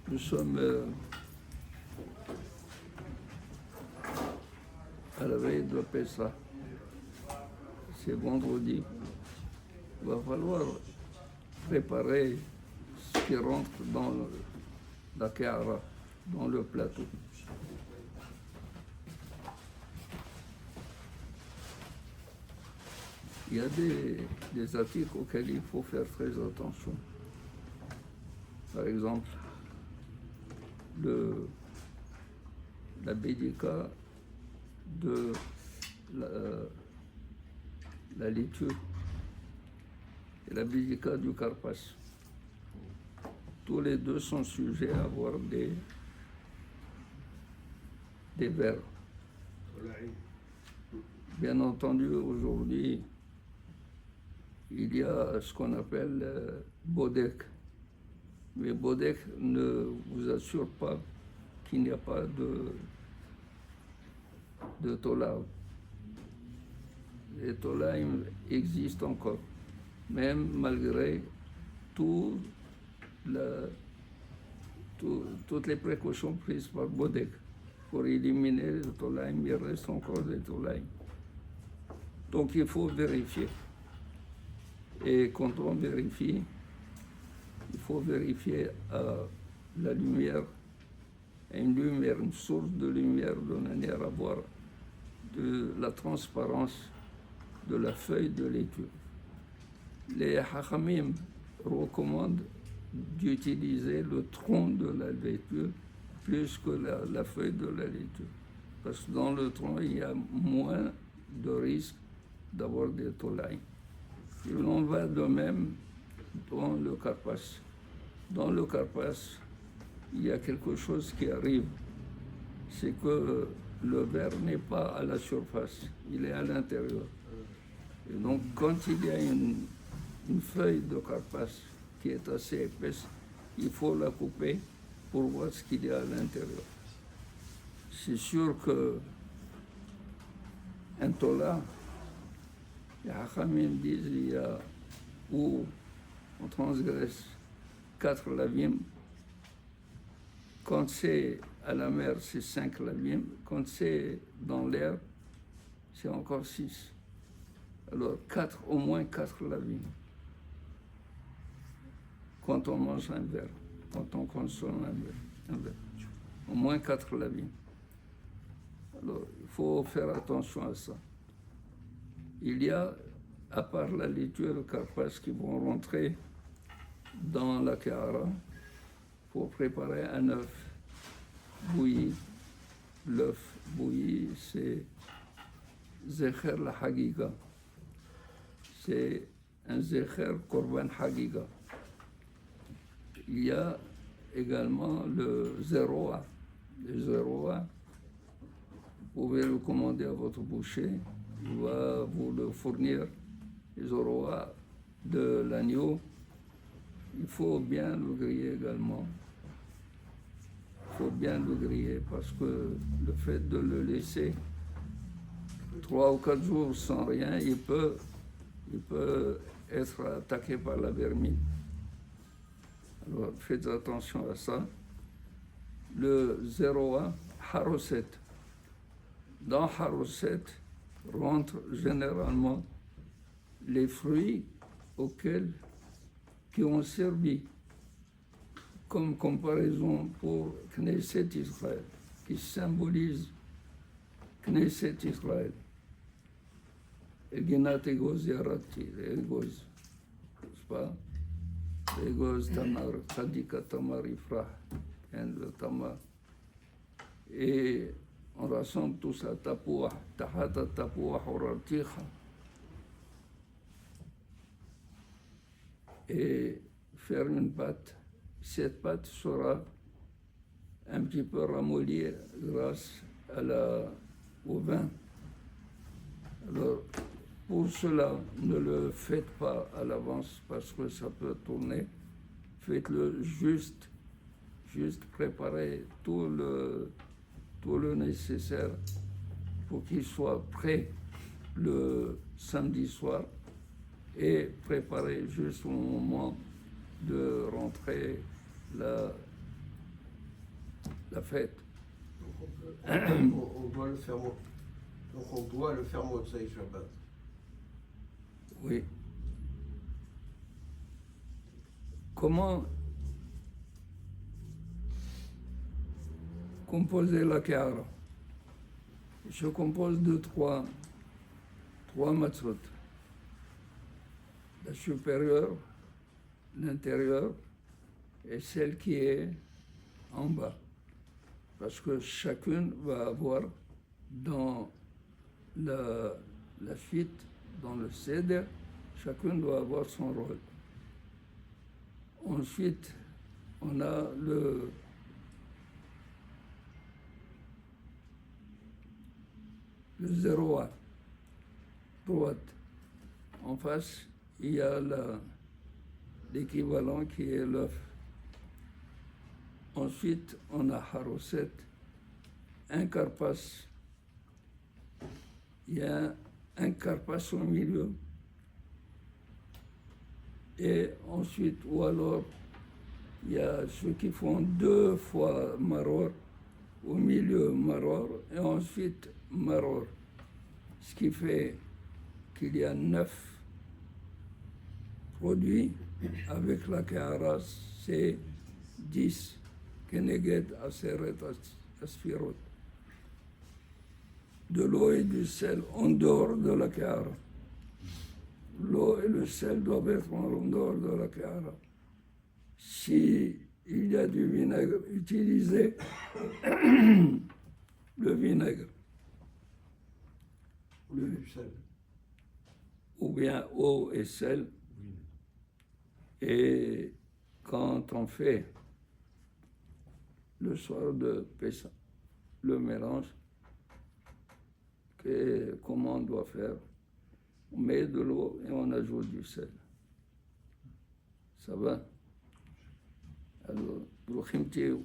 Nous sommes à la veille de Pessah. C'est vendredi. Il va falloir préparer ce qui rentre dans la Kehara, dans le plateau. Il y a des articles auxquels il faut faire très attention. Par exemple, la bédika de la laitue et la bédika du karpas. Tous les deux sont sujets à avoir des vers. Bien entendu, aujourd'hui, il y a ce qu'on appelle Bodek. Mais Bodek ne vous assure pas qu'il n'y a pas de Tolaim. Les Tolaim existent encore, même malgré toutes les précautions prises par Bodek pour éliminer les Tolaim. Il reste encore des Tolaim. Donc il faut vérifier. Et quand on vérifie, il faut vérifier la lumière, une source de lumière de manière à voir de la transparence de la feuille de laitue. Les Hachamim recommandent d'utiliser le tronc de la laitue plus que la feuille de la laitue. Parce que dans le tronc, il y a moins de risque d'avoir des tolaïs. Il en va de même dans le karpas. Dans le karpas, il y a quelque chose qui arrive. C'est que le verre n'est pas à la surface, il est à l'intérieur. Et donc, quand il y a une feuille de karpas qui est assez épaisse, il faut la couper pour voir ce qu'il y a à l'intérieur. C'est sûr que un tola, les Hachamim disent il y a où on transgresse 4 lavim. Quand c'est à la mer, c'est 5 lavim. Quand c'est dans l'air, c'est encore 6. Alors au moins 4 lavim. Quand on mange un verre, quand on consomme un verre. Au moins 4 lavim. Alors il faut faire attention à ça. Il y a, à part la laitue et le karpas qui vont rentrer dans la Kehara, pour préparer un œuf bouilli. L'œuf bouilli, c'est Zecher la Hagiga. C'est un Zecher Korban Hagiga. Il y a également le Zeroa. Le Zeroa, vous pouvez le commander à votre boucher. Il va vous le fournir, les Zeroa de l'agneau. Il faut bien le griller également. Il faut bien le griller parce que le fait de le laisser 3 ou 4 jours sans rien, il peut être attaqué par la vermine. Alors faites attention à ça. Le 01, Haroset. Dans Haroset rentrent généralement les fruits qui ont servi comme comparaison pour Knesset Israël, qui symbolise Knesset Israël. Eginat Egoz Yarati, Egoz, n'est-ce pas? Egoz Tamar, Chadika Tamar Ifrah, le Tamar. Et on rassemble tout ça, Tapouah, Tahata Tapouah, Horaticha. Et faire une pâte. Cette pâte sera un petit peu ramollie grâce au vin. Alors, pour cela, ne le faites pas à l'avance parce que ça peut tourner. Faites-le juste préparer tout le nécessaire pour qu'il soit prêt le samedi soir et préparer juste au moment de rentrer la fête. Donc on doit le faire monter. Donc on doit le faire monter Shabbat. Oui. Comment composer la Kehara? Je compose de trois matzot. La supérieure, l'intérieur et celle qui est en bas. Parce que chacune va avoir dans la suite, dans le Seder, chacune doit avoir son rôle. Ensuite, on a le zéro droite. En face, il y a l'équivalent qui est l'œuf. Ensuite, on a Haroset, un carpas. Il y a un carpas au milieu. Et ensuite, ou alors, il y a ceux qui font 2 fois maror, au milieu maror, et ensuite maror. Ce qui fait qu'il y a 9 produits. Avec la Kehara, c'est 10. Keneged Aseret Asfirot. De l'eau et du sel en dehors de la Kehara. L'eau et le sel doivent être en dehors de la Kehara. Si il y a du vinaigre, utilisez le vinaigre. Le sel. Ou bien eau et sel. Et quand on fait le soir de Pessah, le mélange, comment on doit faire? On met de l'eau et on ajoute du sel. Ça va? Alors, Bruchim Tiyou.